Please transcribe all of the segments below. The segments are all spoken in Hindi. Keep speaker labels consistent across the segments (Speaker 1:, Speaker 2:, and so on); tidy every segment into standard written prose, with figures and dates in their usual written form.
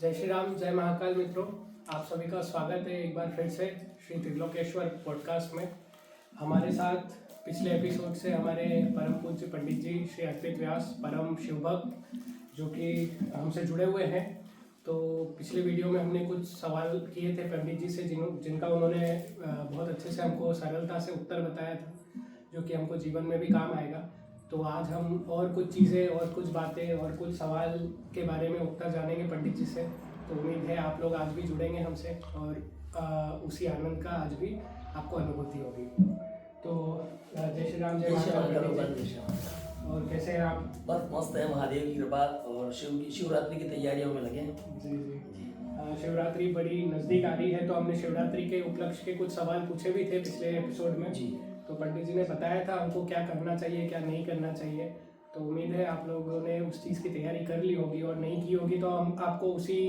Speaker 1: जय श्री राम, जय महाकाल मित्रों। आप सभी का स्वागत है एक बार फिर से श्री त्रिलोकेश्वर पॉडकास्ट में। हमारे साथ पिछले एपिसोड से हमारे परम पूज्य पंडित जी श्री अर्पित व्यास परम शिवभक्त जो कि हमसे जुड़े हुए हैं। तो पिछले वीडियो में हमने कुछ सवाल किए थे पंडित जी से जिनका उन्होंने बहुत अच्छे से हमको सरलता से उत्तर बताया था, जो कि हमको जीवन में भी काम आएगा। तो आज हम और कुछ चीज़ें और कुछ बातें और कुछ सवाल के बारे में उत्तर जानेंगे पंडित जी से। तो उम्मीद है आप लोग आज भी जुड़ेंगे हमसे और उसी आनंद का आज भी आपको अनुभूति होगी। तो जय श्री राम, जय महाकाल। और कैसे हैं आप?
Speaker 2: बस मस्त है, महादेव की कृपा और शिवरात्रि की तैयारियों में लगे हैं।
Speaker 1: जी जी। शिवरात्रि बड़ी नज़दीक आ रही है, तो हमने शिवरात्रि के उपलक्ष्य के कुछ सवाल पूछे भी थे पिछले एपिसोड में
Speaker 2: जी।
Speaker 1: तो पंडित जी ने बताया था हमको क्या करना चाहिए क्या नहीं करना चाहिए। तो उम्मीद है आप लोगों ने उस चीज़ की तैयारी कर ली होगी, और नहीं की होगी तो हम आपको उसी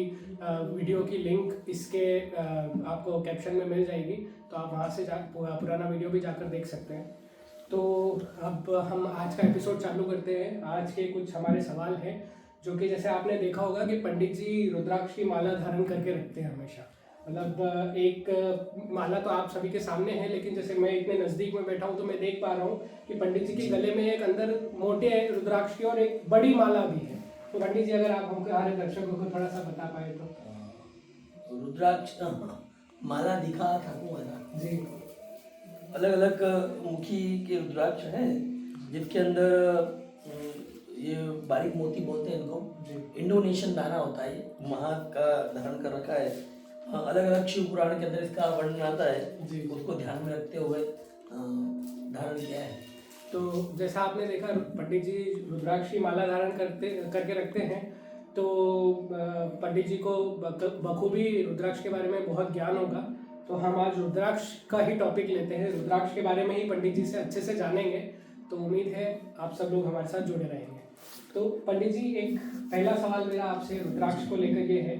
Speaker 1: वीडियो की लिंक इसके आपको कैप्शन में मिल जाएगी, तो आप वहाँ से पुराना वीडियो भी जाकर देख सकते हैं। तो अब हम आज का एपिसोड चालू करते हैं। आज के कुछ हमारे सवाल हैं जो कि जैसे आपने देखा होगा कि पंडित जी रुद्राक्ष की माला धारण करके रखते हैं हमेशा। मतलब एक माला तो आप सभी के सामने है, लेकिन जैसे मैं इतने नज़दीक में बैठा हूँ तो मैं देख पा रहा हूँ कि पंडित जी के गले में एक अंदर मोटे रुद्राक्ष की और एक बड़ी माला भी है। तो पंडित जी अगर आप हमको हमारे दर्शकों को थोड़ा सा बता पाए तो।
Speaker 2: रुद्राक्ष माला दिखा ठाकुर
Speaker 1: जी।
Speaker 2: अलग अलग मुखी के रुद्राक्ष हैं जिसके अंदर ये बारीक मोती बोलते हैं इनको, इंडोनेशियन दाना होता है, वहाँ का धारण कर रखा है। अलग अलग शिव पुराण के अंदर इसका वर्णन आता है, उसको ध्यान में रखते हुए धारण किया है।
Speaker 1: तो जैसा आपने देखा पंडित जी रुद्राक्ष की माला धारण करके रखते हैं, तो पंडित जी को बखूबी रुद्राक्ष के बारे में बहुत ज्ञान होगा। तो हम आज रुद्राक्ष का ही टॉपिक लेते हैं, रुद्राक्ष के बारे में ही पंडित जी से अच्छे से जानेंगे। तो उम्मीद है आप सब लोग हमारे साथ जुड़े रहेंगे। तो पंडित जी एक पहला सवाल मेरा आपसे रुद्राक्ष को लेकर ये है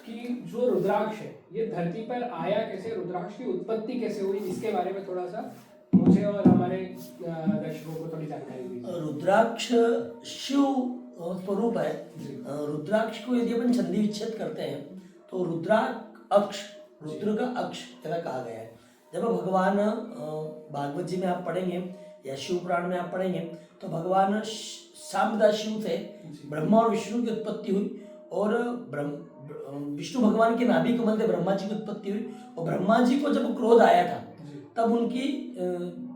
Speaker 1: कि जो रुद्राक्ष है ये धरती पर आया कैसे, रुद्राक्ष की उत्पत्ति कैसे हुई, इसके बारे में थोड़ा सा मुझे और हमारे दर्शकों को थोड़ी जानकारी दीजिए।
Speaker 2: रुद्राक्ष शिव स्वरूप है। रुद्राक्ष को यदि अपन छंदी विच्छेद करते हैं तो रुद्राक्ष अक्ष, रुद्र का अक्ष ऐसा कहा गया है। जब भगवान भागवत जी में आप पढ़ेंगे या शिव पुराण में आप पढ़ेंगे तो भगवान शामदा शिव से ब्रह्मा और विष्णु की उत्पत्ति हुई, और विष्णु भगवान के नाभि कमल से ब्रह्मा जी की उत्पत्ति हुई, और ब्रह्मा जी को जब क्रोध आया था तब उनकी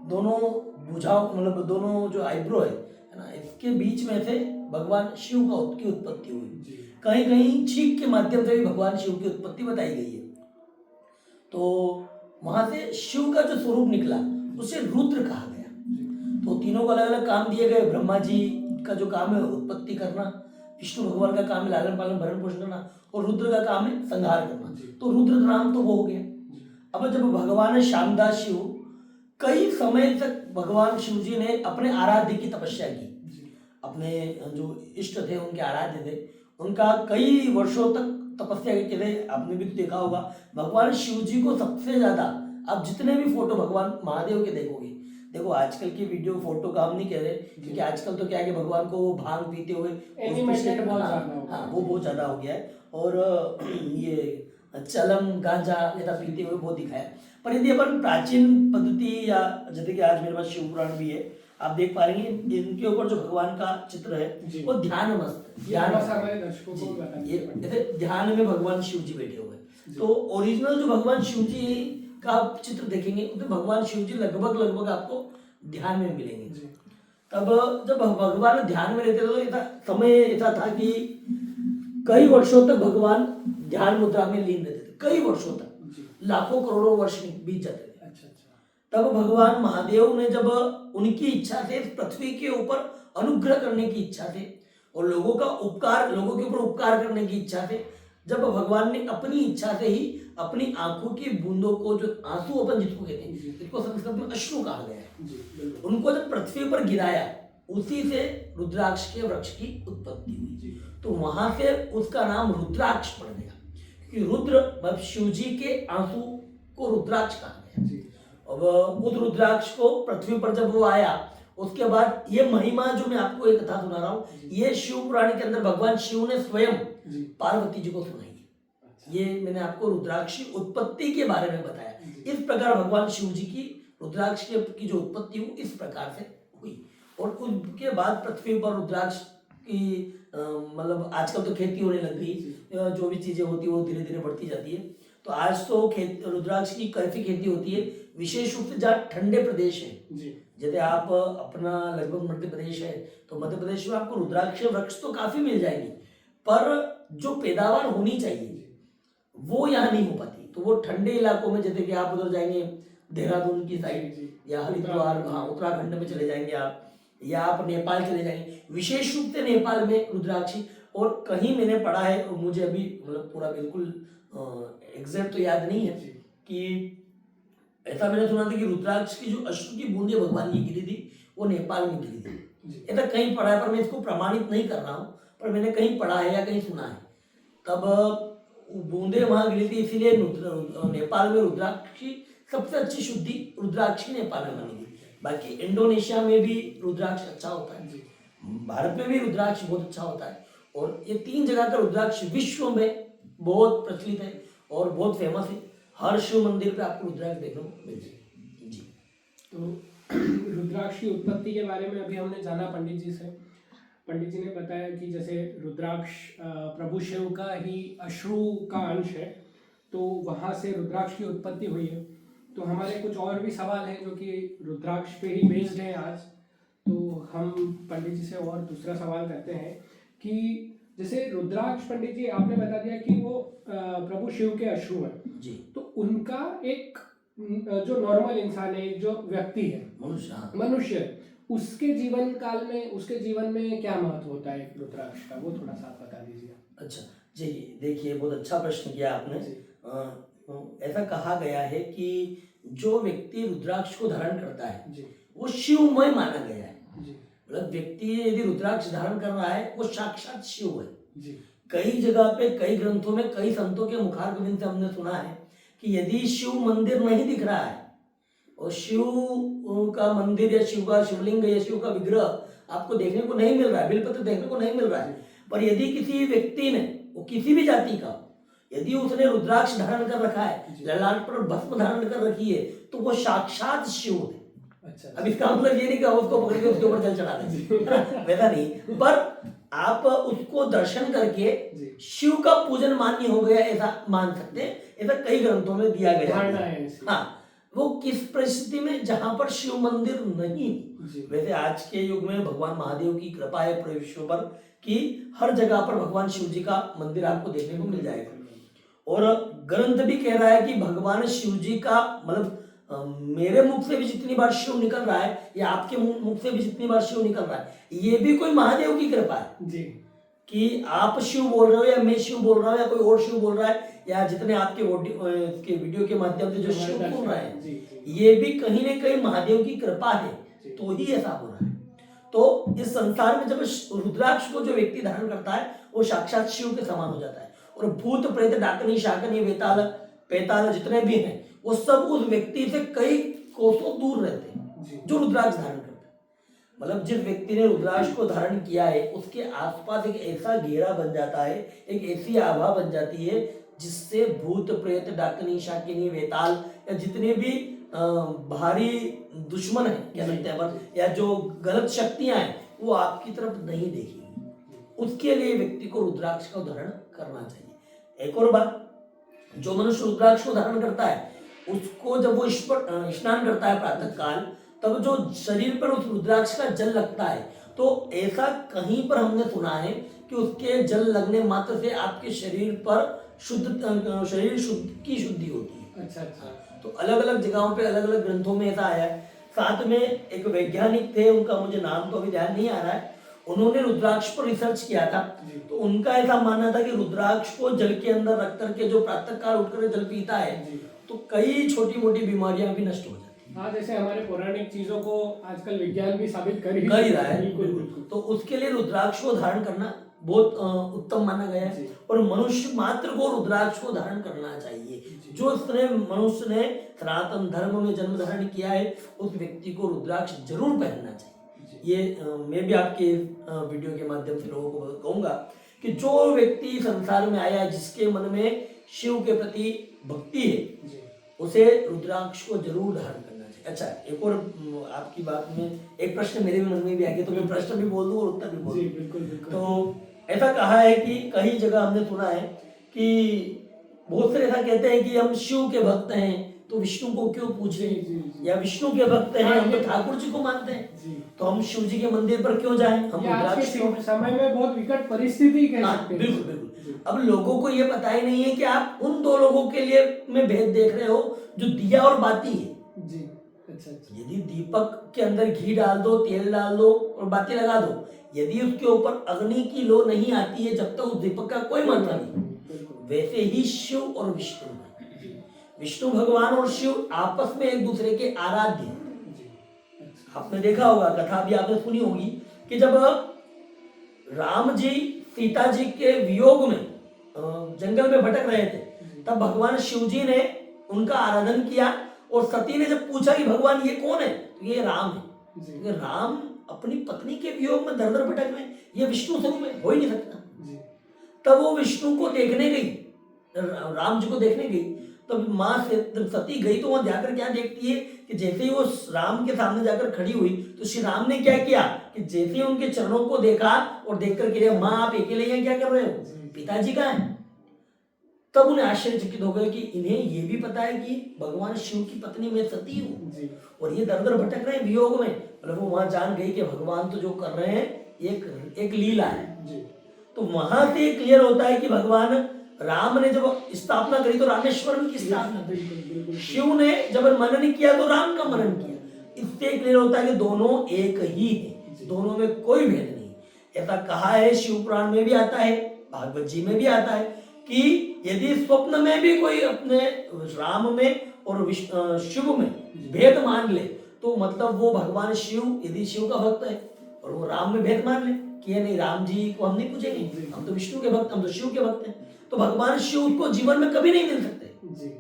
Speaker 2: दोनों भुजाओं मतलब दोनों जो आईब्रो है ना, इसके बीच में से भगवान शिव की उत्पत्ति हुई। कहीं कहीं छींक के माध्यम से भी भगवान शिव की उत्पत्ति बताई गई है। तो वहां से शिव का जो स्वरूप निकला उसे रुद्र कहा गया। तो तीनों को अलग अलग काम दिए गए। ब्रह्मा जी का जो काम है उत्पत्ति करना, विष्णु भगवान का काम है लालन पालन भरण पोषण करना, और रुद्र का काम है संहार करना। तो रुद्र नाम तो वो हो गया। अब जब भगवान शामदा शिव कई समय तक भगवान शिव जी ने अपने आराध्य की तपस्या की, अपने जो इष्ट थे उनके आराध्य थे उनका कई वर्षों तक तपस्या के लिए आपने भी देखा होगा। भगवान शिव जी को सबसे ज्यादा आप जितने भी फोटो भगवान महादेव के देखोगे, देखो आजकल की वीडियो फोटो का हम नहीं कह रहे, क्योंकि आजकल तो क्या है कि भगवान को भांग पीते हुए वो बहुत ज्यादा हो गया है, और ये चलम गांजा ऐसा पीते हुए बहुत दिखाया। पर यदि अपन प्राचीन पद्धति या जैसे कि आज मेरे पास शिव पुराण भी है, आप देख पा रहे हैं इनके ऊपर जो भगवान का चित्र है वो ध्यान में भगवान शिव जी बैठे हुए। तो ओरिजिनल जो भगवान शिव जी का चित्र देखेंगे तो भगवान शिव जी लगभग आपको ध्यान में मिलेंगे। तब जब भगवान ध्यान में रहते तो ऐसा समय ऐसा था कि कई वर्षों तक भगवान ध्यान मुद्रा में लीन रहते थे, कई वर्षों तक, लाखों करोड़ों वर्ष बीत जाते थे। तब भगवान महादेव ने जब उनकी इच्छा से पृथ्वी के ऊपर अनुग्रह करने की इच्छा से और लोगों के ऊपर उपकार करने की इच्छा से, जब भगवान ने अपनी इच्छा से ही अपनी आंखों की बूंदों को, जो आंसू अपन जिसको कहते हैं, इसको संस्कृत में अश्रु कहा गया है, उनको जब पृथ्वी पर गिराया उसी से रुद्राक्ष के वृक्ष की उत्पत्ति हुई। तो वहां से उसका नाम रुद्राक्ष पड़ गया, क्योंकि रुद्र मतलब शिव जी के आंसू को रुद्राक्ष कहा गया। अब उस रुद्राक्ष को पृथ्वी पर जब वो आया उसके बाद ये महिमा जो मैं आपको एक कथा सुना रहा हूँ, ये शिव पुराण के अंदर भगवान शिव ने स्वयं पार्वती जी को सुनाई। ये मैंने आपको रुद्राक्ष की उत्पत्ति के बारे में बताया। इस प्रकार भगवान शिव जी की रुद्राक्ष की जो उत्पत्ति हुई इस प्रकार से हुई। और उसके बाद पृथ्वी पर रुद्राक्ष की मतलब आजकल तो खेती होने लग गई, जो भी चीजें होती है वो धीरे धीरे बढ़ती जाती है। तो आज तो रुद्राक्ष की कैसी खेती होती है, विशेष रूप से जहाँ ठंडे प्रदेश है, जैसे आप अपना लगभग मध्य प्रदेश है तो मध्य प्रदेश में आपको रुद्राक्ष वृक्ष तो काफी मिल जाएंगे, पर जो पैदावार होनी चाहिए वो यहाँ नहीं हो पाती। तो वो ठंडे इलाकों में, जैसे कि आप उधर जाएंगे देहरादून की साइड या हरिद्वार, हाँ उत्तराखंड में चले जाएंगे आप, या आप नेपाल चले जाएंगे, विशेष रूप से नेपाल में रुद्राक्षी। और कहीं मैंने पढ़ा है, और मुझे अभी मतलब पूरा बिल्कुल एग्जैक्ट तो याद नहीं है कि ऐसा मैंने सुना था कि रुद्राक्ष की जो अश्रु की बूंदें भगवान की गिरी थी वो नेपाल में गिरी थी। ऐसा कहीं पढ़ा है, पर मैं इसको प्रमाणित नहीं कर रहा हूँ, पर मैंने कहीं पढ़ा है या कहीं सुना है। तब बूंदे वहां गिरी थी, इसीलिए नेपाल में रुद्राक्ष की सबसे अच्छी शुद्धि रुद्राक्ष नेपाल में बनी थी। बाकी इंडोनेशिया में भी रुद्राक्ष अच्छा होता है, भारत में भी रुद्राक्ष बहुत अच्छा होता है। और ये 3 जगह का रुद्राक्ष विश्व में बहुत प्रचलित है और बहुत फेमस है। हर शिव मंदिर पे आपको रुद्राक्ष देखने को मिल जाएगी जी।
Speaker 1: तो रुद्राक्ष की उत्पत्ति के बारे में अभी हमने जाना पंडित जी से। पंडित जी ने बताया कि जैसे रुद्राक्ष प्रभु शिव का ही अश्रु का अंश है, तो वहाँ से रुद्राक्ष की उत्पत्ति हुई है। तो हमारे कुछ और भी सवाल हैं जो कि रुद्राक्ष पे ही बेस्ड हैं आज। तो हम पंडित जी से और दूसरा सवाल करते हैं कि जैसे रुद्राक्ष, पंडित जी आपने बता दिया कि वो प्रभु शिव के अश्रु हैं
Speaker 2: जी,
Speaker 1: तो उनका एक जो नॉर्मल इंसान है, जो व्यक्ति है, मनुष्य, उसके जीवन काल में, उसके जीवन में क्या महत्व होता है रुद्राक्ष का, वो थोड़ा सा आप बता दीजिए।
Speaker 2: अच्छा जी, देखिए बहुत अच्छा प्रश्न किया आपने। ऐसा कहा गया है कि जो व्यक्ति रुद्राक्ष को धारण करता है
Speaker 1: जी,
Speaker 2: वो शिवमय माना गया है
Speaker 1: जी,
Speaker 2: मतलब व्यक्ति यदि रुद्राक्ष धारण कर रहा है वो साक्षात शिव है
Speaker 1: जी।
Speaker 2: कई जगह पे, कई ग्रंथों में, कई संतों के मुखारबिंद से हमने सुना है कि यदि शिव मंदिर नहीं दिख रहा है और शिव का मंदिर या शिव का शिवलिंग या शिव का विग्रह आपको देखने को नहीं मिल रहा है, बिलपत्र देखने को नहीं मिल रहा है, पर यदि किसी व्यक्ति ने, वो किसी भी जाति का, यदि उसने रुद्राक्ष धारण कर रखा है, ललाट पर भस्म धारण कर रखी है, तो वो साक्षात शिव है।
Speaker 1: अच्छा,
Speaker 2: अब इसका मतलब ये नहीं कि उसको पकड़ के उसके ऊपर जल चढ़ा दें, वैसा नहीं, पर आप उसको दर्शन करके शिव का पूजन मान्य हो गया ऐसा मान सकते हैं। ऐसा कई ग्रंथों में दिया गया है। हाँ, वो किस परिस्थिति में, जहां पर शिव मंदिर नहीं। वैसे आज के युग में भगवान महादेव की कृपा है पूरे विश्व पर कि हर जगह पर भगवान शिव जी का मंदिर आपको देखने को मिल जाएगा। और ग्रंथ भी कह रहा है कि भगवान शिव जी का मतलब मेरे मुख से भी जितनी बार शिव निकल रहा है या आपके मुख से भी जितनी बार शिव निकल रहा है, ये भी कोई महादेव की कृपा है जी, कि आप शिव बोल रहे हो या मैं शिव बोल रहा हूँ या कोई और शिव बोल रहा है, या जितने आपके वीडियो के माध्यम से जो शिव बोल रहे हैं, ये भी कहीं ना कहीं महादेव की कृपा है, तो ही ऐसा हो रहा है। तो इस संसार में जब रुद्राक्ष को जो व्यक्ति धारण करता है वो साक्षात शिव के समान हो जाता है। और भूत प्रेत डाकनी शाकनी वेताल पैताल जितने भी हैं वो सब उस व्यक्ति से कई कोसों दूर रहते हैं जो रुद्राक्ष धारण करते हैं। मतलब जिस व्यक्ति ने रुद्राक्ष को धारण किया है उसके आसपास एक ऐसा घेरा बन जाता है, एक ऐसी आभा बन जाती है जिससे भूत प्रेत डाकनी शाकिनी वेताल या जितने भी भारी दुश्मन है कह सकते हैं, या जो गलत शक्तियां हैं वो आपकी तरफ नहीं देखेंगी। उसके लिए व्यक्ति को रुद्राक्ष का धारण करना चाहिए। एक और बात, जो मनुष्य रुद्राक्ष को धारण करता है उसको जब वो स्नान करता है प्रातः काल, तब जो शरीर पर उस रुद्राक्ष का जल लगता है, तो ऐसा कहीं पर हमने सुना है कि उसके जल लगने मात्र से आपके शरीर पर शरीर शुद्ध की शुद्धि होती है। अच्छा अच्छा। तो अलग अलग जगहों पे अलग अलग ग्रंथों में ऐसा आया है। साथ में एक वैज्ञानिक थे, उनका मुझे नाम तो अभी ध्यान नहीं आ रहा है, उन्होंने रुद्राक्ष पर रिसर्च किया था। तो उनका ऐसा मानना था कि रुद्राक्ष को जल के अंदर रख करके जो प्रातः काल उठकर जल पीता है तो कई छोटी मोटी बीमारियां भी नष्ट हो जाती हैं।
Speaker 1: हाँ, जैसे हमारे पौराणिक चीजों को आजकल विज्ञान भी साबित कर ही
Speaker 2: रहा है। तो उसके लिए रुद्राक्ष को धारण करना बहुत उत्तम माना गया है और मनुष्य मात्र को रुद्राक्ष को धारण करना चाहिए। जो मनुष्य ने सनातन धर्म में जन्म धारण किया है उस व्यक्ति को रुद्राक्ष जरूर पहनना चाहिए। ये मैं भी आपके वीडियो के माध्यम से लोगों को कहूंगा कि जो व्यक्ति संसार में आया है, जिसके मन में शिव के प्रति भक्ति है
Speaker 1: जी
Speaker 2: उसे रुद्राक्ष को जरूर धारण करना चाहिए। अच्छा, एक और आपकी बात में एक प्रश्न मेरे भी मन में भी आ गया, तो मैं प्रश्न भी बोल दूं और उत्तर भी बोल
Speaker 1: जी
Speaker 2: दूं।
Speaker 1: बिल्कुल बिल्कुल।
Speaker 2: तो ऐसा कहा है कि कई जगह हमने सुना है कि बहुत से ऐसा कहते हैं कि हम शिव के भक्त हैं तो विष्णु को क्यों पूछे,
Speaker 1: जी, जी, जी।
Speaker 2: या विष्णु के भक्त हैं
Speaker 1: हाँ,
Speaker 2: हम तो
Speaker 1: ये-
Speaker 2: ठाकुर जी को मानते हैं
Speaker 1: जी
Speaker 2: तो हम शिव जी के मंदिर पर क्यों जाएं, हम
Speaker 1: ये आज के
Speaker 2: रुद्राक्ष क्यों।
Speaker 1: समय में बहुत विकट परिस्थिति कह
Speaker 2: हाँ,
Speaker 1: सकते हैं।
Speaker 2: बिल्कुल बिल्कुल।
Speaker 1: जी।
Speaker 2: अब लोगों को ये पता ही नहीं है कि आप उन दो लोगों के लिए में भेद देख रहे हो जो दिया और बाती है।
Speaker 1: जी अच्छा अच्छा।
Speaker 2: यदि दीपक के अंदर घी डाल दो, तेल डाल दो और बाती लगा दो, यदि उसके ऊपर अग्नि की लो नहीं आती है जब तक उस दीपक का कोई महत्व नहीं।
Speaker 1: बिल्कुल।
Speaker 2: वैसे ही शिव और विष्णु है।
Speaker 1: जी
Speaker 2: विष्णु भगवान और शिव आपस में एक दूसरे के आराध्य हैं।
Speaker 1: जी अच्छा।
Speaker 2: आपने देखा होगा, कथा भी आपने सुनी होगी कि जब राम जी सीता जी के वियोग में जंगल में भटक रहे थे, तब भगवान शिव जी ने उनका आराधन किया और सती ने जब पूछा कि भगवान ये कौन है, तो ये राम है।
Speaker 1: जी
Speaker 2: क्योंकि राम अपनी पत्नी के वियोग में दर दर भटक रहे हैं, ये विष्णु स्वरूप में हो ही नहीं सकता।
Speaker 1: जी
Speaker 2: तब वो विष्णु को देखने गई, राम जी को देखने गई, तब माँ से जब सती गई तो वहां जाकर क्या देखती है कि जैसे ही वो राम के सामने जाकर खड़ी हुई तो श्री राम ने क्या किया कि जैसे ही उनके चरणों को देखा और देखकर कह माँ आप अकेले यहाँ क्या कर रहे हो, पिताजी कहाँ हैं। तब उन्हें आश्चर्यचकित हो गए कि इन्हें ये भी पता है कि भगवान शिव की पत्नी मैं सती हूँ
Speaker 1: जी
Speaker 2: और ये दर दर भटक रहे हैं वियोग में। मतलब वो वहां जान गई कि भगवान तो जो कर रहे हैं एक लीला है।
Speaker 1: जी
Speaker 2: तो वहां से क्लियर होता है कि भगवान राम ने जब स्थापना करी तो रामेश्वरम की स्थापना करी,
Speaker 1: बिल्कुल बिल्कुल।
Speaker 2: शिव ने जब मनन किया तो राम का मनन किया। इससे क्लियर होता है कि दोनों एक ही है, दोनों में कोई भेद नहीं। ऐसा कहा है, शिव पुराण में भी आता है, भागवत जी में भी आता है कि यदि स्वप्न में भी कोई अपने राम में और शिव में भेद मान ले तो मतलब वो भगवान शिव यदि शिव का भक्त है और वो राम में भेद मान ले कि ये नहीं राम जी को हम नहीं पूछेंगे, हम तो विष्णु के भक्त, हम तो शिव के भक्त हैं, तो भगवान शिव को जीवन में कभी नहीं मिल सकते।
Speaker 1: जी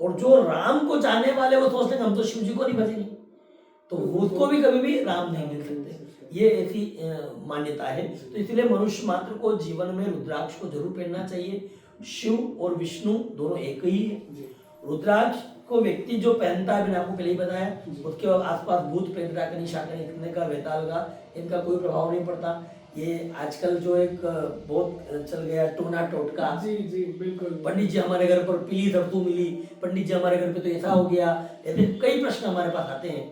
Speaker 2: और जो राम को चाहने वाले वो सोचते हैं हम तो शिव जी को नहीं भजेंगे, तो उसको भी कभी भी राम नहीं मिल सकते। ये ऐसी मान्यता है। तो इसलिए मनुष्य मात्र को जीवन में रुद्राक्ष को जरूर पहनना चाहिए। शिव और विष्णु दोनों एक ही है। रुद्राक्ष को व्यक्ति जो पहनता है, मैंने आपको पहले ही बताया, उसके आसपास भूत प्रेत डाकनी शाकनी इतने का वेताल का इनका कोई प्रभाव नहीं पड़ता। ये आजकल जो एक बहुत चल गया टोना टोटका,
Speaker 1: जी जी बिल्कुल।
Speaker 2: पंडित जी हमारे घर पर पीली सरसों मिली, पंडित जी हमारे घर पे तो ऐसा हो गया, ऐसे कई प्रश्न हमारे पास आते हैं।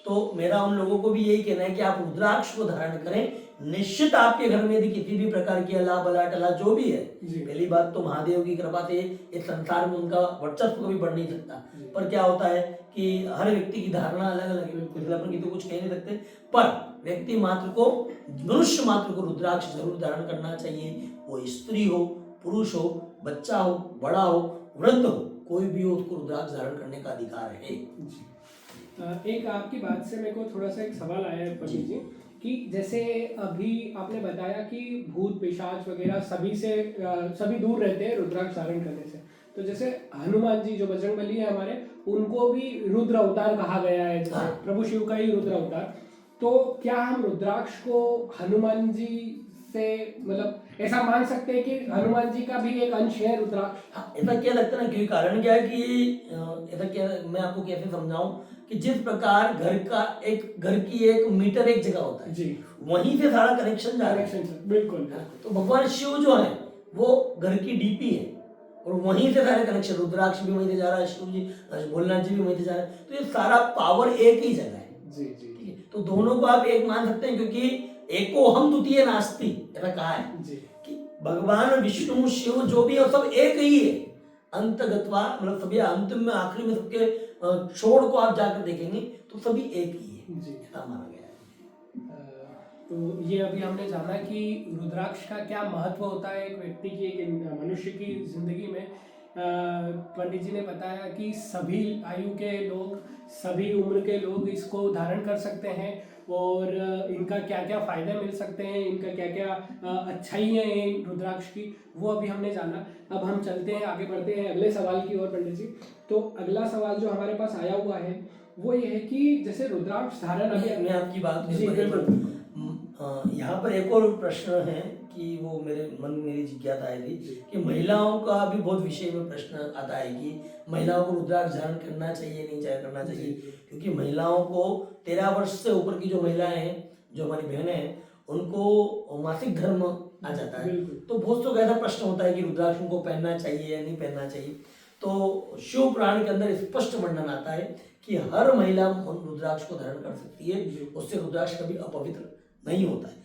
Speaker 2: तो मेरा उन लोगों को भी यही कहना है कि आप रुद्राक्ष को धारण करें। निश्चित आपके घर में यदि किसी भी प्रकार की अला बला टला जो भी है, पहली बात तो महादेव की कृपा से इस संसार में उनका वर्चस्व कभी बढ़ नहीं सकता। पर क्या होता है कि हर व्यक्ति की धारणा अलग अलग है, अपन की तो कुछ कह नहीं सकते, पर व्यक्ति मात्र को, मनुष्य मात्र को रुद्राक्ष जरूर धारण करना चाहिए। वो स्त्री हो, पुरुष हो, बच्चा हो, बड़ा हो, वृद्ध हो, कोई भी हो, उसको रुद्राक्ष धारण करने का अधिकार है।
Speaker 1: एक आपकी बात से मेरे को थोड़ा सा एक सवाल आया है पंडित जी कि जैसे अभी आपने बताया कि भूत पिशाच वगैरह सभी दूर रहते हैं रुद्राक्ष धारण करने से। तो जैसे हनुमान जी जो बजरंगबली है हमारे, उनको भी रुद्र अवतार कहा गया है, जैसे प्रभु शिव का ही रुद्र अवतार। तो क्या हम रुद्राक्ष को हनुमान जी से मतलब ऐसा मान सकते हैं कि हनुमान जी का भी एक अंश है रुद्राक्ष?
Speaker 2: ऐसा क्या लगता है ना, क्योंकि कारण क्या है कि ऐसा क्या, मैं आपको कैसे समझाऊं कि जिस प्रकार घर की एक मीटर एक जगह होता है जी, वहीं से सारा कनेक्शन जा रहा है।
Speaker 1: बिल्कुल।
Speaker 2: तो भगवान शिव जो है वो घर की डीपी है और वहीं से सारे कनेक्शन, रुद्राक्ष भी वहीं से जा रहा है, शिव जी भोलेनाथ जी भी वहीं से जा रहे हैं। तो ये सारा पावर एक ही जगह है
Speaker 1: जी जी।
Speaker 2: तो दोनों को आप एक मान सकते हैं, क्योंकि एको हम द्वितीय नास्ति ऐसा कहा है जी, कि भगवान विष्णु शिव जो भी है सब एक ही है। अंतगत्वा मतलब सभी अंतिम में आखिरी में सबके छोड़ को आप जाकर देखेंगे तो सभी एक ही है जी, ऐसा माना गया है।
Speaker 1: तो ये अभी हमने जाना कि रुद्राक्ष का क्या महत्व होता है एक व्यक्ति की, एक मनुष्य की जिंदगी में। पंडित जी ने बताया कि सभी आयु के लोग, सभी उम्र के लोग इसको धारण कर सकते हैं और इनका क्या क्या फायदे मिल सकते हैं, इनका क्या क्या अच्छाइयाँ हैं रुद्राक्ष की, वो अभी हमने जाना। अब हम चलते हैं, आगे बढ़ते हैं अगले सवाल की ओर पंडित जी। तो अगला सवाल जो हमारे पास आया हुआ है वो ये है कि जैसे रुद्राक्ष धारण, अभी
Speaker 2: मैं आपकी बात
Speaker 1: जी बिल्कुल,
Speaker 2: यहाँ पर एक और प्रश्न है कि वो मेरे मन में मेरी जिज्ञासा आई थी कि महिलाओं का भी बहुत विषय में प्रश्न आता है कि महिलाओं को रुद्राक्ष धारण करना चाहिए नहीं चाहिए करना चाहिए, क्योंकि महिलाओं को 13 वर्ष से ऊपर की जो महिलाएं हैं, जो हमारी बहनें हैं, उनको मासिक धर्म आ जाता है। तो बहुत तो ऐसा प्रश्न होता है कि रुद्राक्ष उनको पहनना चाहिए या नहीं पहनना चाहिए। तो शिव पुराण के अंदर स्पष्ट वर्णन आता है कि हर महिला रुद्राक्ष को धारण कर सकती है, उससे रुद्राक्ष कभी अपवित्र नहीं होता है।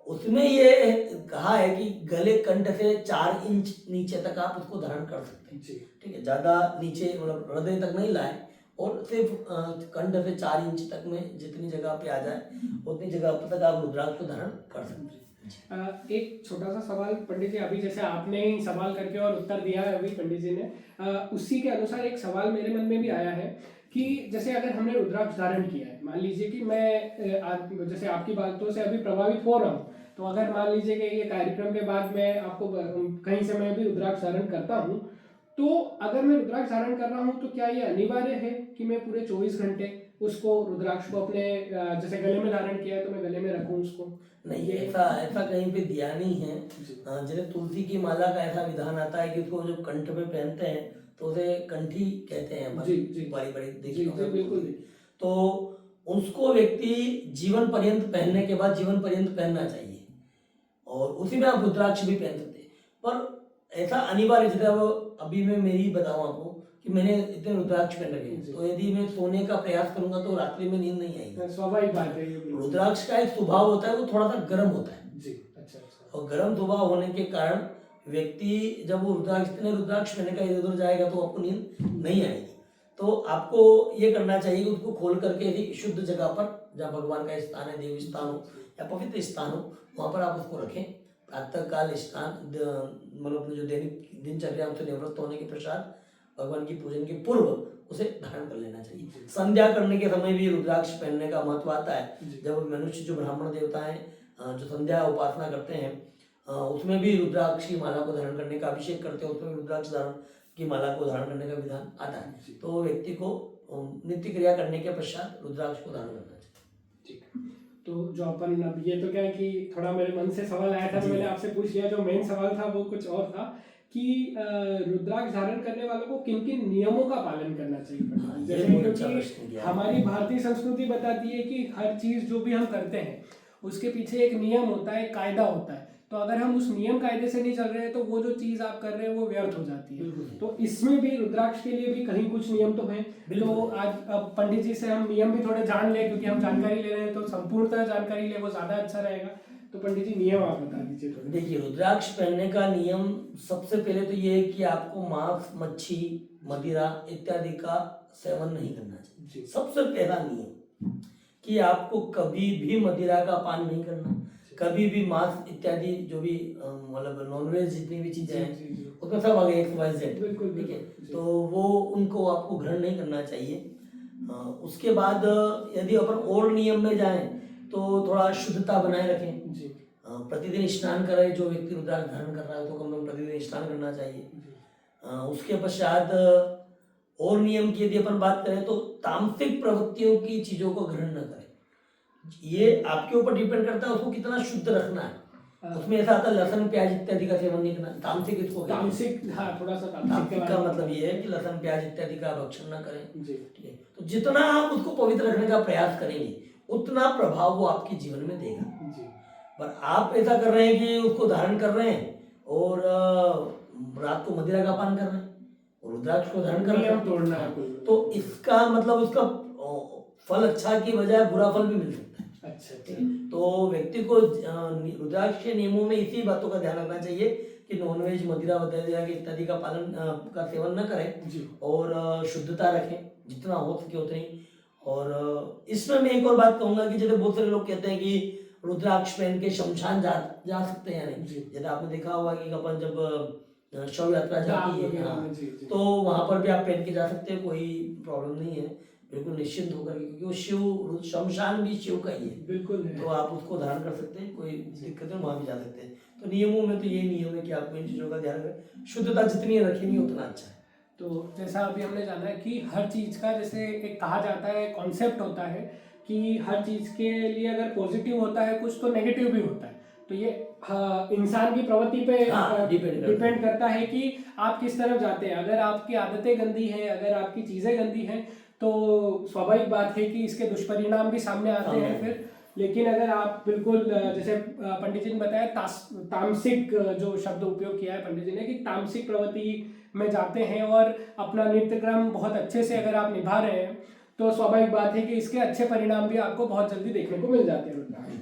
Speaker 2: उसमें ये कहा है कि गले कंठ से 4 इंच नीचे तक आप उसको धारण कर सकते हैं, ठीक है, ज्यादा नीचे मतलब हृदय तक नहीं लाए, और सिर्फ कंठ से 4 इंच तक में जितनी जगह पे आ जाए उतनी जगह तक आप रुद्राक्ष को धारण कर सकते हैं।
Speaker 1: एक छोटा सा सवाल पंडित जी, अभी जैसे आपने ही सवाल करके और उत्तर दिया है अभी पंडित जी ने, उसी के अनुसार एक सवाल मेरे मन में भी आया है कि जैसे अगर हमने रुद्राक्ष धारण किया है, मान लीजिए कि मैं जैसे आपकी बातों से अभी प्रभावित हो रहा हूँ, तो अगर मान लीजिए कि ये कार्यक्रम के बाद मैं आपको कहीं से मैं भी रुद्राक्ष धारण करता हूँ, तो अगर मैं रुद्राक्ष धारण कर रहा हूँ तो क्या ये अनिवार्य है कि मैं पूरे 24 घंटे उसको रुद्राक्ष को अपने जैसे गले में धारण किया है तो मैं गले में रखूँ उसको?
Speaker 2: नहीं, ऐसा कहीं पे दिया नहीं है। जैसे तुलसी की माला का ऐसा विधान आता है कि उसको जब कंठ पे पहनते हैं तो उसे कंठी कहते हैं, बड़ी बड़ी देखी। तो उसको व्यक्ति जीवन पर्यंत पहनने के बाद जीवन पर्यंत पहनना चाहिए, और उसी में आप रुद्राक्ष भी पहन सकते हैं। पर ऐसा अनिवार्य, जैसे अब अभी मैं मेरी बताऊं आपको कि मैंने इतने रुद्राक्ष पहन रखे हैं, तो यदि मैं सोने का प्रयास करूंगा तो रात्रि में नींद नहीं आएगी,
Speaker 1: स्वाभाविक बात है।
Speaker 2: रुद्राक्ष का एक स्वभाव होता है, वो थोड़ा सा गर्म होता है
Speaker 1: जी, अच्छा।
Speaker 2: और गर्म स्वभाव होने के कारण व्यक्ति जब वो इतने रुद्राक्ष पहने का इधर उधर जाएगा तो आपको नींद नहीं आएगी। तो आपको ये करना चाहिए कि उसको खोल करके ही शुद्ध जगह पर, जहाँ भगवान का स्थान है, देवी स्थान हो या पवित्र स्थान हो, वहाँ पर आप उसको रखें। प्रातः काल स्नान, मतलब अपने जो दैनिक दिनचर्या हमसे निवृत्त होने के पश्चात भगवान की पूजन के पूर्व उसे धारण कर लेना चाहिए। संध्या करने के समय भी रुद्राक्ष पहनने का महत्व आता है। जब मनुष्य, जो ब्राह्मण देवता है, जो संध्या उपासना करते हैं, उसमें भी रुद्राक्ष की माला को धारण करने का, अभिषेक करते हैं उसमें रुद्राक्ष धारण की माला को धारण करने का विधान आता है। तो व्यक्ति को नित्य क्रिया करने के पश्चात रुद्राक्ष को धारण करना चाहिए।
Speaker 1: ठीक, तो जो अपन अब ये तो क्या है कि थोड़ा मेरे मन से सवाल आया था तो मैंने आपसे पूछ लिया, जो मेन सवाल था वो कुछ और था कि रुद्राक्ष धारण करने वालों को किन किन नियमों का पालन करना चाहिए। जैसे क्योंकि हमारी भारतीय संस्कृति बताती है कि हर चीज जो भी हम करते हैं उसके पीछे एक नियम होता है, एक कायदा होता है। तो अगर हम उस नियम कायदे से नहीं चल रहे हैं तो वो जो चीज आप कर रहे हैं वो व्यर्थ हो जाती है। तो इसमें भी रुद्राक्ष के लिए भी कहीं कुछ नियम तो हैं। तो आज अब पंडित जी से हम नियम भी थोड़े जान ले, क्योंकि हम जानकारी ले रहे हैं तो संपूर्णतः जानकारी ले वो ज्यादा अच्छा रहेगा। तो पंडित जी नियम आप बता दीजिए थोड़े।
Speaker 2: देखिए, रुद्राक्ष पहनने का नियम सबसे पहले तो ये है कि आपको मांस, मच्छी, मदिरा इत्यादि का सेवन नहीं करना चाहिए। सबसे पहला नियम कि आपको कभी भी मदिरा का पान नहीं करना, कभी भी मांस इत्यादि जो भी मतलब नॉनवेज जितनी भी चीजें हैं उसमें सब आ गए XYZ, ठीक है, तो वो उनको आपको ग्रहण नहीं करना चाहिए। उसके बाद यदि अपन और नियम में जाएं तो थोड़ा शुद्धता बनाए रखें। प्रतिदिन स्नान करें, जो व्यक्ति रुद्राक्ष धारण कर रहा है तो कम से कम प्रतिदिन स्नान करना चाहिए। उसके पश्चात और नियम की यदि अपन बात करें तो तामसिक प्रवृत्तियों की चीजों को ग्रहण न करें। ये आपके ऊपर डिपेंड करता है उसको कितना शुद्ध रखना है। उसमें ऐसा आता है लहसुन, प्याज इत्यादि का सेवन नहीं करना। तामसिक इसको,
Speaker 1: तामसिक, हाँ, थोड़ा सा
Speaker 2: तामसिक का मतलब ये है कि लहसुन, प्याज इत्यादि का भक्षण न करें, ठीक है। तो जितना आप उसको पवित्र रखने का प्रयास करेंगे उतना प्रभाव वो आपके जीवन में देगा। पर आप ऐसा कर रहे हैं कि उसको धारण कर रहे हैं और रात को मदिरा का पान कर रहे हैं और रुद्राक्ष को धारण कर रहे हैं,
Speaker 1: तोड़ना है,
Speaker 2: तो इसका मतलब उसका फल अच्छा की बजाय बुरा फल भी मिल सकता है।
Speaker 1: अच्छा,
Speaker 2: तो व्यक्ति को रुद्राक्ष के नियमों में इसी बातों का ध्यान रखना चाहिए कि नॉनवेज, मदिरा वगैरह इत्यादि का पालन का सेवन न करें और शुद्धता रखें जितना हो सके उतनी। और इसमें मैं एक और बात कहूंगा कि जैसे बहुत सारे लोग कहते हैं कि रुद्राक्ष पहन के शमशान जा सकते हैं या नहीं। जैसे आपने देखा होगा कि अपन जब शव यात्रा जाती है तो वहां पर भी आप पहन के जा सकते हैं, कोई प्रॉब्लम नहीं है, बिल्कुल निश्चिंत होकर, क्योंकि वो शिव, शमशान भी शिव का ही है,
Speaker 1: बिल्कुल है।
Speaker 2: तो आप उसको धारण कर सकते हैं, कोई दिक्कत है, वहां भी जा सकते हैं। तो नियमों में तो यही नियम है कि आपको इन चीजों का ध्यान रखें, शुद्धता जितनी रखेंगे उतना अच्छा है।
Speaker 1: तो जैसा अभी हमने जाना है कि हर चीज का जैसे एक कहा जाता है, कॉन्सेप्ट होता है कि हर चीज के लिए अगर पॉजिटिव होता है कुछ तो नेगेटिव भी होता है। तो ये हाँ, इंसान की प्रवृत्ति पे
Speaker 2: हाँ,
Speaker 1: डिपेंड करता है कि आप किस तरफ जाते हैं। अगर आपकी आदतें गंदी हैं, अगर आपकी चीजें गंदी हैं, तो स्वाभाविक बात है कि इसके दुष्परिणाम भी सामने आते हैं फिर। लेकिन अगर आप बिल्कुल जैसे पंडित जी ने बताया तामसिक जो शब्द उपयोग किया है पंडित जी ने, कि तामसिक प्रवृत्ति में जाते हैं और अपना नित्य क्रम बहुत अच्छे से अगर आप निभा रहे हैं, तो स्वाभाविक बात है कि इसके अच्छे परिणाम भी आपको बहुत जल्दी देखने को मिल जाते हैं रुद्राक्ष।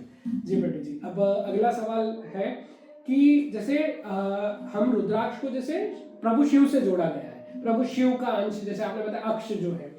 Speaker 1: जी पंडित जी, अब अगला सवाल है कि जैसे हम रुद्राक्ष को जैसे प्रभु शिव से जोड़ा गया है, प्रभु शिव का अंश, जैसे आपने बताया अक्ष जो है,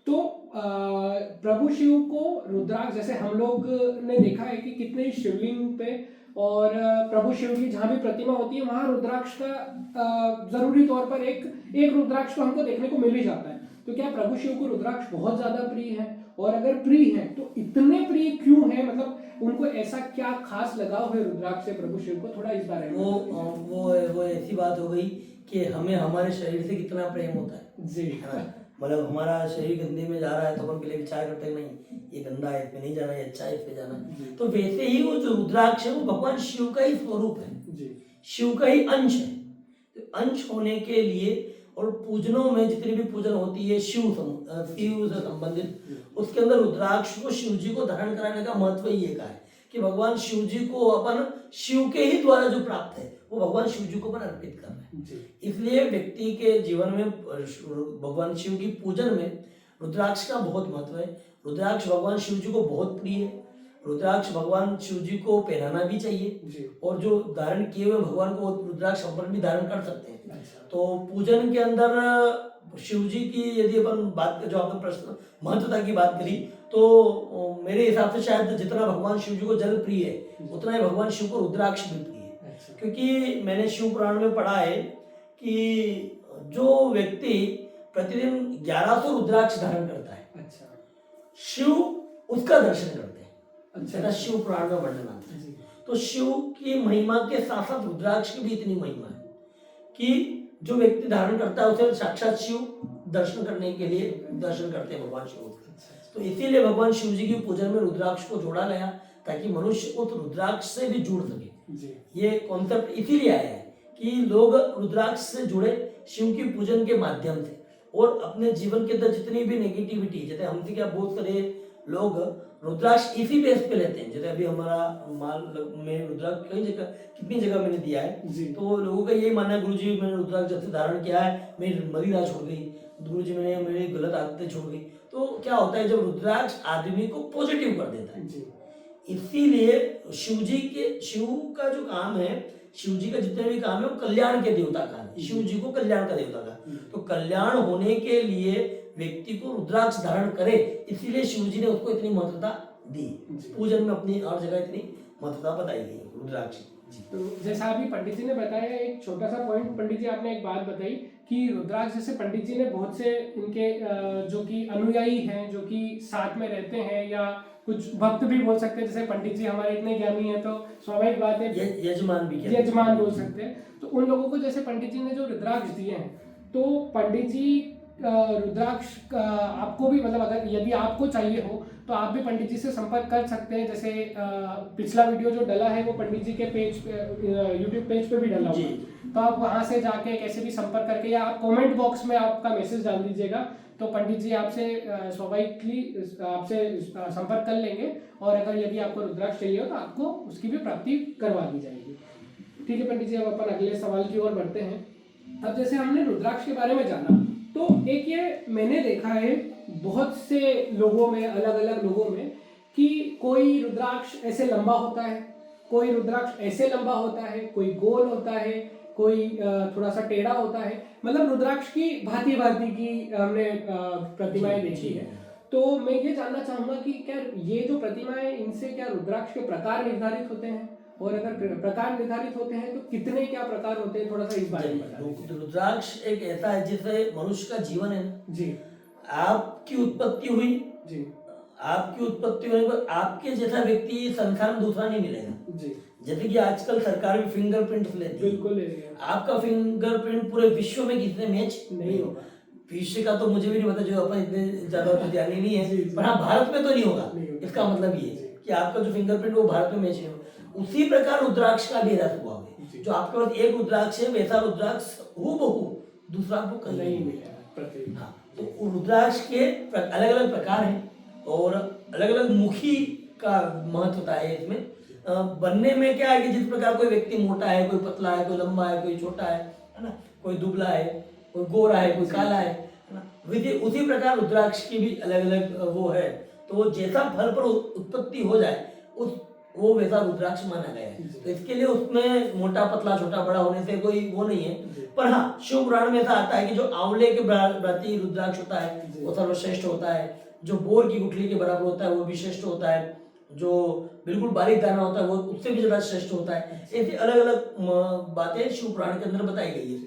Speaker 1: तो प्रभु शिव को रुद्राक्ष, जैसे हम लोग ने देखा है कि कितने शिवलिंग पे और प्रभु शिव की जहाँ भी प्रतिमा होती है वहाँ रुद्राक्ष का जरूरी तौर पर एक रुद्राक्ष तो हमको देखने को मिल ही जाता है। तो क्या प्रभु शिव को रुद्राक्ष बहुत ज्यादा प्रिय है, और अगर प्रिय है तो इतने प्रिय क्यों है, मतलब उनको ऐसा क्या खास लगाव है रुद्राक्ष से प्रभु शिव को, थोड़ा इस बारे में।
Speaker 2: वो ऐसी बात हो गई कि हमें हमारे शरीर से कितना प्रेम होता है
Speaker 1: जी,
Speaker 2: मतलब हमारा शरीर गंदे में जा रहा है तो अपन पहले विचार करते हैं नहीं ये गंदा है, इसमें नहीं जाना, ये अच्छा है, इसमें जाना है। तो वैसे ही वो जो रुद्राक्ष है वो भगवान शिव का ही स्वरूप है
Speaker 1: जी,
Speaker 2: शिव का ही अंश है। तो अंश होने के लिए और पूजनों में जितनी भी पूजन होती है शिव से संबंधित, उसके अंदर रुद्राक्ष को शिव जी को धारण कराने का महत्व ही एक है कि भगवान शिव जी को अपन शिव के ही द्वारा जो प्राप्त है वो भगवान शिव जी को अपन अर्पित कर रहे हैं। इसलिए व्यक्ति के जीवन में भगवान शिव की पूजन में रुद्राक्ष का बहुत महत्व है। रुद्राक्ष भगवान शिव जी को बहुत प्रिय है। रुद्राक्ष भगवान शिव जी को पहनाना भी चाहिए, और जो धारण किए हुए भगवान को रुद्राक्ष अपन भी धारण कर सकते हैं। तो पूजन के अंदर शिव जी की यदि अपन बात जो आपने प्रश्न महत्वता की बात करी, तो मेरे हिसाब से शायद जितना भगवान शिव जी को जल प्रिय है उतना ही भगवान शिव को रुद्राक्ष भी प्रिय है। क्योंकि मैंने शिव पुराण में पढ़ा है कि जो व्यक्ति प्रतिदिन 1100 रुद्राक्ष धारण करता है, शिव उसका दर्शन करते हैं। अच्छा, शिव पुराण में वर्णन आता है। तो शिव की महिमा के साथ साथ रुद्राक्ष की भी इतनी महिमा है कि जो व्यक्ति धारण करता है उसे साक्षात शिव दर्शन करने के लिए दर्शन करते हैं भगवान शिव। तो इसीलिए भगवान शिव जी की पूजन में रुद्राक्ष को जोड़ा गया ताकि मनुष्य उस रुद्राक्ष से भी जुड़ सके। ये कॉन्सेप्ट इसीलिए आया है कि लोग रुद्राक्ष से जुड़े शिव की पूजन के माध्यम से, और अपने जीवन के अंदर जितनी भी नेगेटिविटी, जैसे हमसे क्या बहुत सारे लोग रुद्राक्ष इसी बेस पे लेते हैं। जैसे अभी हमारा माल में रुद्राक्ष कई जगह कितनी जगह मैंने दिया है, तो लोगों का यही मानना है गुरुजी मैंने रुद्राक्ष जब से धारण किया है मेरी मदिरा छोड़ गई, गुरुजी मैंने मेरी गलत आदतें छोड़ गई। तो क्या होता है जब रुद्राक्ष आदमी को पॉजिटिव कर देता है। इसीलिए शिव का जो काम है, शिव जी का जितने भी काम है वो कल्याण के देवता का है। शिव जी को कल्याण का देवता का, तो कल्याण होने के लिए व्यक्ति को रुद्राक्ष धारण करे, इसीलिए शिव जी ने उसको इतनी महत्वता दी। पूजन में अपनी और जगह इतनी महत्वता बताई गई रुद्राक्ष।
Speaker 1: तो जैसा अभी पंडित जी ने बताया, एक छोटा सा पॉइंट पंडित जी आपने एक बात बताई कि रुद्राक्ष, जैसे पंडित जी ने बहुत से इनके जो कि अनुयायी हैं, जो कि साथ में रहते हैं, या कुछ भक्त भी बोल सकते हैं, जैसे पंडित जी हमारे इतने ज्ञानी हैं तो स्वाभाविक बात है यजमान बोल सकते हैं। तो उन लोगों को जैसे पंडित जी ने जो रुद्राक्ष दिए हैं, तो पंडित जी रुद्राक्ष आपको भी, मतलब अगर यदि आपको चाहिए हो तो आप भी पंडित जी से संपर्क कर सकते हैं। जैसे पिछला वीडियो जो डला है वो पंडित जी के पेज यूट्यूब पेज पे भी डला हुआ है, तो आप वहां से जाके कैसे भी संपर्क करके, या आप कमेंट बॉक्स में आपका मैसेज डाल दीजिएगा, तो पंडित जी आपसे स्वाभाविकली आपसे संपर्क कर लेंगे, और अगर यदि आपको रुद्राक्ष चाहिए हो तो आपको उसकी भी प्राप्ति करवा दी जाएगी। ठीक है पंडित जी, अब अपन अगले सवाल की ओर बढ़ते हैं। अब जैसे हमने रुद्राक्ष के बारे में जाना, तो एक ये मैंने देखा है बहुत से लोगों में, अलग अलग लोगों में, कि कोई रुद्राक्ष ऐसे लंबा होता है, कोई रुद्राक्ष ऐसे लंबा होता है, कोई गोल होता है, कोई थोड़ा सा टेढ़ा होता है, मतलब रुद्राक्ष की भांति भांति की हमने प्रतिमाएं देखी है। तो मैं ये जानना चाहूंगा कि क्या ये जो प्रतिमाएं, इनसे क्या रुद्राक्ष के प्रकार निर्धारित होते हैं, और अगर प्रकार निर्धारित होते हैं तो कितने क्या प्रकार होते हैं, थोड़ा सा इस बारे में बताइए।
Speaker 2: रुद्राक्ष एक ऐसा है जिससे मनुष्य का जीवन है
Speaker 1: जी,
Speaker 2: आपकी उत्पत्ति हुई जी, आपकी उत्पत्ति होने पर आपके जैसा व्यक्ति संसार में दूसरा नहीं मिलेगा जी। जैसे कि आजकल सरकार भी फिंगरप्रिंट लेती है, बिल्कुल ले रही है। आपका फिंगरप्रिंट पूरे विश्व में कितने मैच नहीं होगा। विश्व का तो मुझे भी नहीं पता, जो अपन इतने ज्यादा ध्यान नहीं है, पर हाँ भारत में तो नहीं होगा। इसका मतलब ये कि आपका जो फिंगरप्रिंट वो भारत में मैच नहीं होगा। उसी प्रकार रुद्राक्ष का भी ऐसा स्वभाव
Speaker 1: जी।
Speaker 2: है। जो आपके पास एक रुद्राक्ष है वैसा रुद्राक्ष हूबहू दूसरा आपको कहीं
Speaker 1: नहीं
Speaker 2: नहीं
Speaker 1: मिला प्रतीक।
Speaker 2: हाँ, तो रुद्राक्ष के अलग अलग प्रकार हैं और अलग अलग मुखी का महत्व होता है इसमें। बनने में क्या है कि जिस प्रकार कोई व्यक्ति मोटा है, कोई पतला है, कोई लंबा है, कोई छोटा है ना, कोई दुबला है, कोई गोरा है, कोई काला है ना, उसी प्रकार रुद्राक्ष की भी अलग अलग वो है। तो जैसा फल पर उत्पत्ति हो जाए उस वो वैसा रुद्राक्ष माना गया है। तो इसके लिए उसमें मोटा पतला छोटा बड़ा होने से कोई वो नहीं है। पर हाँ, शिव पुराण में ऐसा आता है कि जो आंवले के प्रति रुद्राक्ष होता है वो सर्वश्रेष्ठ होता है, जो बोर की गुठली के बराबर होता है वो भी श्रेष्ठ होता है, जो बिल्कुल बारीक दाना होता है वो उससे भी ज्यादा श्रेष्ठ होता है। ऐसी अलग अलग बातें शिव पुराण के अंदर बताई गई है।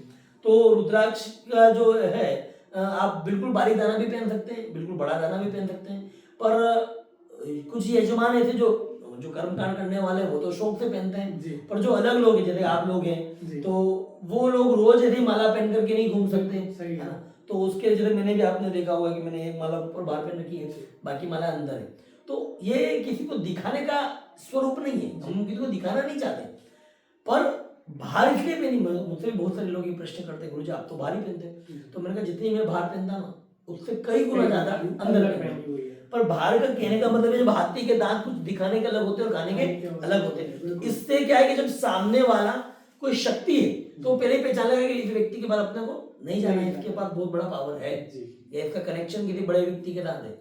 Speaker 2: तो रुद्राक्ष का जो है आप बिल्कुल बारीक दाना भी पहन सकते हैं, बिल्कुल बड़ा दाना भी पहन सकते हैं। पर कुछ यजमान ऐसे जो कर्मकांड करने वाले वो तो शौक से पहनते हैं, पर जो अलग लोग हैं जैसे आप लोग हैं तो वो लोग रोज ऐसी माला पहन करके नहीं घूम सकते, है ना। तो उसके जैसे मैंने भी आपने देखा होगा कि मैंने एक माला ऊपर बाहर पहन रखी है, बाकी माला अंदर है। तो ये किसी को दिखाने का स्वरूप नहीं है, हम किसी को दिखाना नहीं चाहते, पर बाहर इसलिए पहनी। मुझसे भी बहुत सारे लोग ये प्रश्न करते हैं, गुरुजी आप तो बाहर ही पहनते हैं। तो मैंने कहा जितनी मैं बाहर पहनता ना उससे कई गुना ज्यादा अंदर पहनता हूं। पर बाहर का कहने का मतलब है जब हाथी के दांत कुछ दिखाने के अलग होते हैं और खाने के अलग होते हैं। इससे क्या है कि जब सामने वाला कोई शक्ति है तो पहले ही पहचान लेगा कि इस व्यक्ति के पास अपने को नहीं जाना है, इसके पास बहुत बड़ा पावर है, या इसका कनेक्शन किसी बड़े व्यक्ति के साथ है।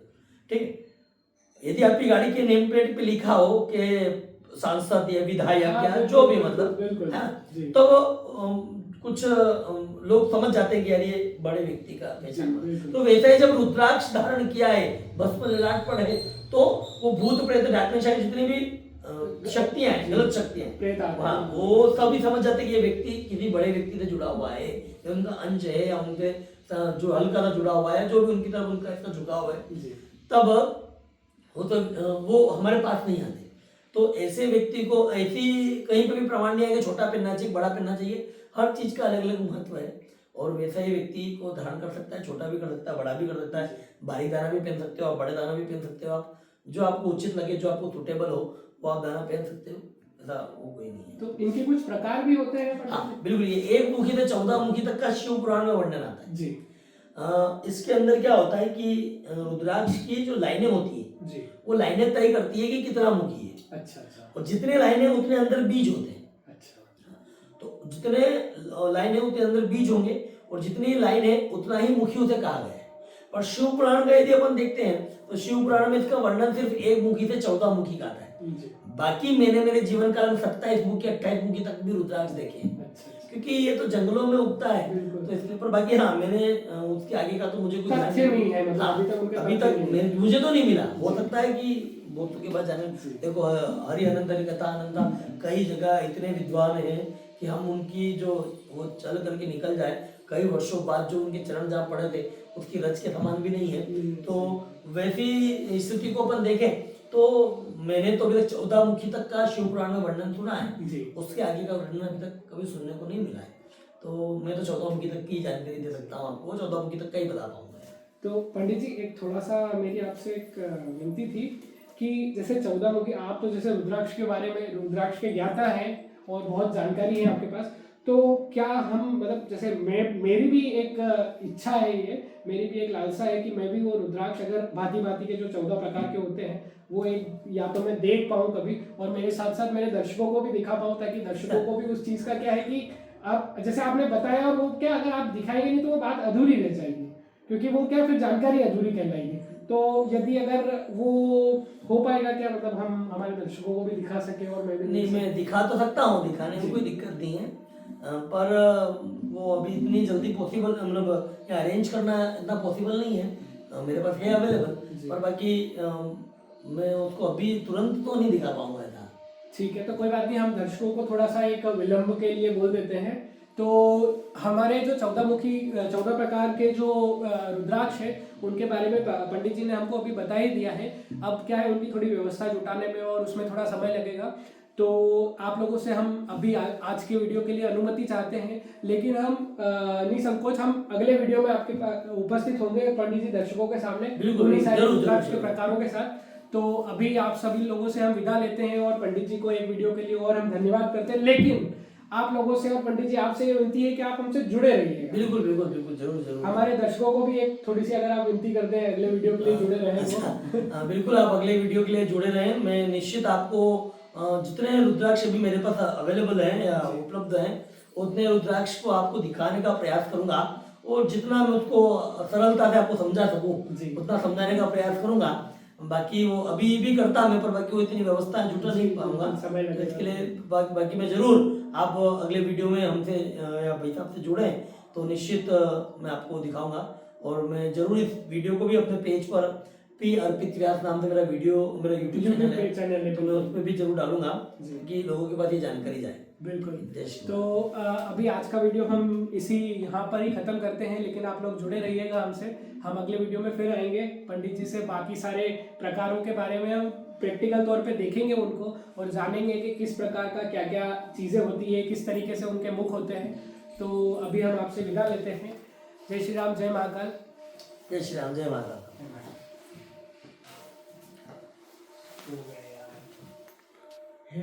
Speaker 2: ठीक है, यदि आपकी गाड़ी के नेम प्लेट पे लिखा हो कि सांसद या विधायक या जो भी मतलब है, तो कुछ लोग समझ जाते हैं कि यार ये बड़े व्यक्ति का पहचान। तो वैसे ही जब रुद्राक्ष धारण किया है, भस्म ललाट पर है, तो वो भूत प्रेत डाकने शायद जितनी भी शक्तियां हैं, गलत शक्तियां हैं, हाँ वो सभी समझ जाते हैं कि ये व्यक्ति किसी बड़े व्यक्ति से जुड़ा हुआ है, या उनका अंश है, या उनके जो हल्का सा जुड़ा हुआ है, जो भी उनकी तरफ उनका इसका झुकाव है, तब वो हमारे पास नहीं आते। तो ऐसे व्यक्ति को ऐसी कहीं पर भी प्रमाण नहीं है कि छोटा पहनना चाहिए, बड़ा पहनना चाहिए। हर चीज का अलग अलग महत्व है और वैसा ही व्यक्ति को धारण कर सकता है, छोटा भी कर सकता है, बड़ा भी कर सकता है, बारीक दाना भी पहन सकते हो आप, बड़े दाना भी पहन सकते हो आप, जो आपको उचित लगे, जो आपको सुटेबल हो वो आप दाना पहन सकते हो, ऐसा वो कोई नहीं है।
Speaker 1: तो इनके कुछ प्रकार भी होते हैं?
Speaker 2: हाँ बिल्कुल, ये 1 मुखी से 14 मुखी तक का शिव पुराण में वर्णन आता है
Speaker 1: जी।
Speaker 2: इसके अंदर क्या होता है कि रुद्राक्ष की जो लाइनें होती है
Speaker 1: जी,
Speaker 2: वो लाइनें तय करती है कि कितना मुखी है।
Speaker 1: अच्छा अच्छा।
Speaker 2: और जितने लाइनें उतने अंदर बीज होते हैं।
Speaker 1: अच्छा,
Speaker 2: तो जितने लाइनें उतने अंदर बीज होंगे और जितनी लाइन है उतना ही मुखी उसे कहा गया है। पर शिव पुराण का यदि अपन देखते हैं तो शिव पुराण में इसका वर्णन सिर्फ 1 मुखी से 14 मुखी का आता है। बाकी मैंने मेरे जीवन काल में 27 मुखी 28 मुखी तक भी रुद्राक्ष देखे हैं।
Speaker 1: अच्छा,
Speaker 2: क्योंकि ये तो जंगलों में उगता है तो इसके ऊपर बाकी हाँ मैंने उसके आगे का तो मुझे कुछ
Speaker 1: नहीं है, मतलब
Speaker 2: अभी तक मुझे तो नहीं मिला। हो सकता है कि बहुत के बाद जाने। देखो हरि अनंत हरि कथा अनंता कई जगह इतने विद्वान हैं कि हम उनकी जो वो चल करके निकल जाए कई वर्षों बाद जो उनके चरण जहाँ पड़े थे उसकी रच के समान भी नहीं है। तो वैसी स्थिति को अपन देखें तो मैंने तो अभी तक 14 मुखी तक का शिव पुराण में वर्णन सुना है, उसके आगे का वर्णन अभी तक कभी सुनने को नहीं मिला है। तो मैं तो 14 मुखी तक की जानकारी दे सकता हूँ आपको, 14 मुखी तक का ही बता पाऊंगा।
Speaker 1: तो पंडित जी एक थोड़ा सा मेरी आपसे एक विनती थी कि जैसे 14 मुखी, आप तो जैसे रुद्राक्ष के बारे में रुद्राक्ष के ज्ञाता हैं और बहुत जानकारी है आपके पास, तो क्या हम मतलब जैसे मेरी भी एक इच्छा है, ये मेरी भी एक लालसा है कि मैं भी वो रुद्राक्ष अगर भांति भांति के जो 14 प्रकार के होते हैं वो एक या तो मैं देख पाऊँ कभी, और मेरे साथ साथ मेरे दर्शकों को भी दिखा पाऊँ, ताकि दर्शकों को भी उस चीज़ का क्या है कि आप जैसे आपने बताया, और वो क्या अगर आप दिखाएंगे नहीं तो वो बात अधूरी रह जाएगी, क्योंकि वो क्या फिर जानकारी अधूरी कहलाएगी। तो यदि अगर वो हो पाएगा क्या, मतलब हम हमारे दर्शकों को भी दिखा सके और मैं भी
Speaker 2: नहीं, मैं दिखा तो सकता हूँ, दिखाने में कोई दिक्कत नहीं है, पर वो अभी इतनी जल्दी पॉसिबल मतलब अरेंज करना इतना पॉसिबल नहीं है। मेरे पास है अवेलेबल, पर बाकी मैं उसको अभी तुरंत तो नहीं दिखा पाऊंगा ऐसा।
Speaker 1: ठीक है, तो कोई बात नहीं, हम दर्शकों को थोड़ा सा एक विलंब के लिए बोल देते हैं। तो हमारे जो 14 मुखी 14 प्रकार के जो रुद्राक्ष है उनके बारे में पंडित जी ने हमको अभी बता ही दिया है। अब क्या है, उनकी थोड़ी व्यवस्था जुटाने में और उसमें थोड़ा समय लगेगा, तो आप लोगों से हम अभी आज के वीडियो के लिए अनुमति चाहते हैं, लेकिन हम निसंकोच हम अगले वीडियो में आपके उपस्थित होंगे पंडित जी दर्शकों के सामने उन्हीं सारे रुद्राक्ष के प्रकारों के साथ। तो अभी आप सभी लोगों से हम विदा लेते हैं और पंडित जी को एक वीडियो के लिए और हम धन्यवाद करते हैं, लेकिन आप लोगों से और पंडित जी आपसे ये विनती है कि आप हमसे जुड़े रहिएगा।
Speaker 2: बिल्कुल बिल्कुल बिल्कुल, जरूर जरूर।
Speaker 1: हमारे दर्शकों को भी एक थोड़ी सी अगर आप विनती करते हैं अगले वीडियो के लिए जुड़े रहें वो।
Speaker 2: बिल्कुल, आप अगले वीडियो के लिए जुड़े रहें। मैं निश्चित आपको जितने रुद्राक्ष अभी मेरे पास अवेलेबल हैं या उपलब्ध हैं, उतने रुद्राक्ष को आपको दिखाने का प्रयास करूंगा, और जितना मैं उसको सरलता से आपको समझा सकूं
Speaker 1: जी।
Speaker 2: उतना समझाने का प्रयास करूंगा। बाकी वो अभी भी करता मैं, पर बाकी वो इतनी व्यवस्था जुटा नहीं पाऊंगा,
Speaker 1: समय लगेगा।
Speaker 2: तो इसके लिए बाकी मैं जरूर, आप अगले वीडियो में हमसे या भाई साहब से जुड़े तो निश्चित मैं आपको दिखाऊंगा। और मैं जरूर इस वीडियो को भी अपने पेज पर पी अर्पित व्यास नाम से मेरा यूट्यूब चैनल है, तो मैं उस पर भी जरूर डालूंगा कि लोगों के पास ये जानकारी जाए।
Speaker 1: बिल्कुल।
Speaker 2: जय श्री
Speaker 1: तो अभी आज का वीडियो हम इसी यहाँ पर ही खत्म करते हैं, लेकिन आप लोग जुड़े रहिएगा हमसे। हम अगले वीडियो में फिर आएंगे पंडित जी से, बाकी सारे प्रकारों के बारे में हम प्रैक्टिकल तौर पे देखेंगे उनको और जानेंगे कि किस प्रकार का क्या क्या चीज़ें होती है, किस तरीके से उनके मुख होते हैं। तो अभी हम आपसे विदा लेते हैं। जय श्री राम, जय महाकाल।
Speaker 2: जय श्री राम, जय माता।
Speaker 1: जय महाकाल।